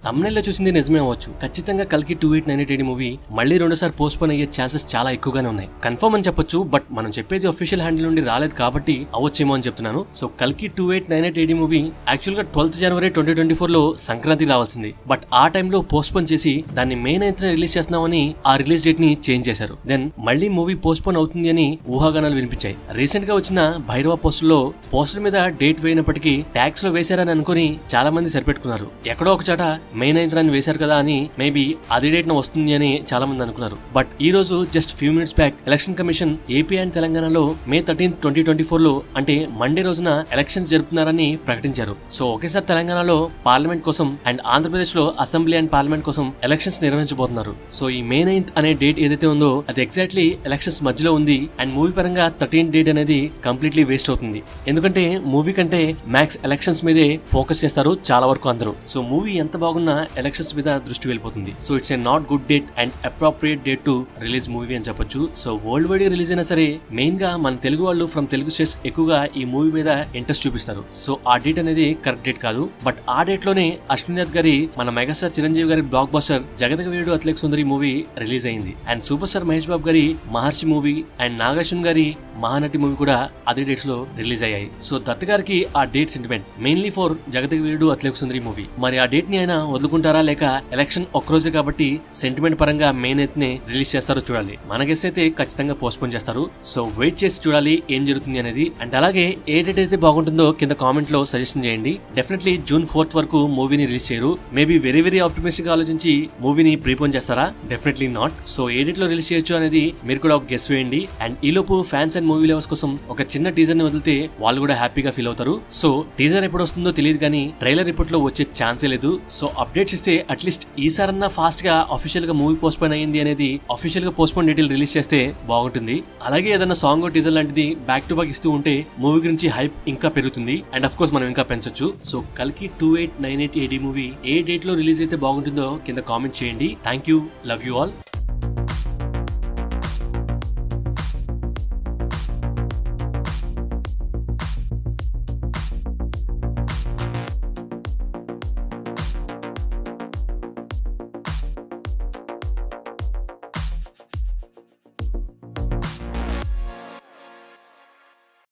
తమ్నెల్లో చూసింది నిజమే అవ్వచ్చు. ఖచ్చితంగా కల్కి 2898 మూవీ మళ్ళీ రెండోసారి పోస్ట్ పోన్ అయ్యే ఛాన్సెస్ చాలా ఎక్కువగానే ఉన్నాయి. కన్ఫర్మ్ అని చెప్పొచ్చు, బట్ మనం చెప్పేది అఫీషియల్ హ్యాండిల్ నుండి రాలేదు కాబట్టి అవచ్చేమో అని చెప్తున్నాను. సో కల్కి 2898 మూవీ యాక్చువల్ గా 12th జనవరి 2024 లో సంక్రాంతికి రావాల్సింది. బట్ ఆ టైంలో పోస్ట్ పోన్ చేసి దాన్ని మే 9th రిలీజ్ చేస్తున్నామని ఆ రిలీజ్ డేట్ ని చేంజ్ చేశారు. దెన్ మళ్ళీ మూవీ పోస్ట్ పోన్ అవుతుంది అని ఊహాగానాలు వినిపించాయి. రీసెంట్ గా వచ్చిన భైరవ పోస్టర్ లో పోస్టర్ మీద డేట్ వేయినప్పటికీ ట్యాక్స్ లో వేశారని అనుకుని చాలా మంది సరిపెట్టుకున్నారు. ఎక్కడో ఒక చాట మే 9th అని వేశారు కదా అని మేబీ అదే డేట్ న వస్తుంది అని చాలా మంది అనుకున్నారు. బట్ ఈ రోజు just few minutes back election commission AP and తెలంగాణలో మే 13th 2024 లో అంటే మండే రోజున ఎలక్షన్స్ జరుపుతున్నారని ప్రకటించారు. సో ఒకేసారి తెలంగాణలో పార్లమెంట్ కోసం అండ్ ఆంధ్రప్రదేశ్ లో అసెంబ్లీ అండ్ పార్లమెంట్ కోసం ఎలక్షన్స్ నిర్వహించబోతున్నారు. సో ఈ మే 9th అనే డేట్ ఏదైతే ఉందో అది ఎగ్జాక్ట్లీ ఎలక్షన్స్ మధ్యలో ఉంది. అండ్ మూవీ పరంగా 13th డేట్ అనేది కంప్లీట్లీ వేస్ట్ అవుతుంది. ఎందుకంటే మూవీ కంటే మ్యాక్స్ ఎలక్షన్స్ మీదే ఫోకస్ చేస్తారు చాలా వరకు అందరూ. సో మూవీ ఎంత బాగున్నా ఎలక్షన్స్ మీద దృష్టి వెళ్ళిపోతుంది. So it's a not good date and appropriate date to release movie అని చెప్పొచ్చు. సో వరల్డ్ వైడ్ గా రిలీజ్ అయినా సరే మెయిన్ గా మన తెలుగు వాళ్ళు ఫ్రమ్ తెలుగు స్టేట్స్ ఎక్కువగా ఈ మూవీ మీద ఇంట్రెస్ట్ చూపిస్తారు. సో ఆ డేట్ అనేది కరెక్ట్ డేట్ కాదు. బట్ ఆ డేట్ లోనే అశ్వినాథ్ గారి మన మెగాస్టార్ చిరంజీవి గారి block buster Jagadeka Veerudu Athiloka Sundari movie release అయింది. And super star Mahesh Babu గారి మహర్షి మూవీ అండ్ నాగార్జున గారి మహానటి మూవీ కూడా అదే డేట్స్ లో రిలీజ్ అయ్యాయి. సో దత్ గారికి ఆ date sentiment mainly for Jagadeka Veerudu Athiloka Sundari movie. మరి ఆ డేట్ ని ఆయన వదులుకుంటారా లేక ఎలక్షన్ ఒక్కరోజే కాబట్టి సెంటిమెంట్ పరంగా మే 9th నే రిలీజ్ చేస్తారో చూడాలి. మన గెస్ అయితే ఖచ్చితంగా పోస్ట్ పోన్ చేస్తారు. సో వెయిట్ చేసి చూడాలి ఏం జరుగుతుంది అనేది. అండ్ అలాగే ఏ డేట్ అయితే బాగుంటుందో కింద కామెంట్ లో సజెషన్ చేయండి. డెఫినెట్లీ June 4th వరకు మూవీని రిలీజ్ చేయరు. మేబీ వెరీ ఆప్టిమిస్టిక్ ఆలోచించి మూవీని ప్రీపోన్ చేస్తారా? Definitely not. So A date లో రిలీజ్ చేయొచ్చు అనేది మీరు కూడా ఒక గెస్ వేయండి. అండ్ ఈ లోపు ఫ్యాన్స్ అండ్ మూవీ లవర్స్ కోసం ఒక చిన్న టీజర్ ని వదిలితే వాళ్ళు కూడా హ్యాపీగా ఫీల్ అవుతారు. సో టీజర్ ఎప్పుడు వస్తుందో తెలియదు కానీ ట్రైలర్ ఇప్పట్లో వచ్చే ఛాన్సే లేదు. సో అప్డేట్స్ ఇస్తే అట్లీస్ట్ ఈసారన్నా ఫాస్ట్ గా అఫీషియల్ గా మూవీ పోస్ట్ పోన్ అయ్యింది అనేది అఫీషియల్ గా పోస్ట్ పోన్ డీటెయిల్ రిలీజ్ చేస్తే బాగుంటుంది. అలాగే ఏదైనా సాంగ్ టీజర్ లాంటిది బ్యాక్ టు బ్యాక్ ఇస్తూ ఉంటే మూవీ గురించి హైప్ ఇంకా పెరుగుతుంది. అండ్ అఫ్ కోర్స్ మనం ఇంకా పెంచొచ్చు. సో కల్కి 2898 మూవీ ఏ డేట్ లో రిలీజ్ అయితే బాగుంటుందో కింద కామెంట్ చేయండి. Thank you, love you all.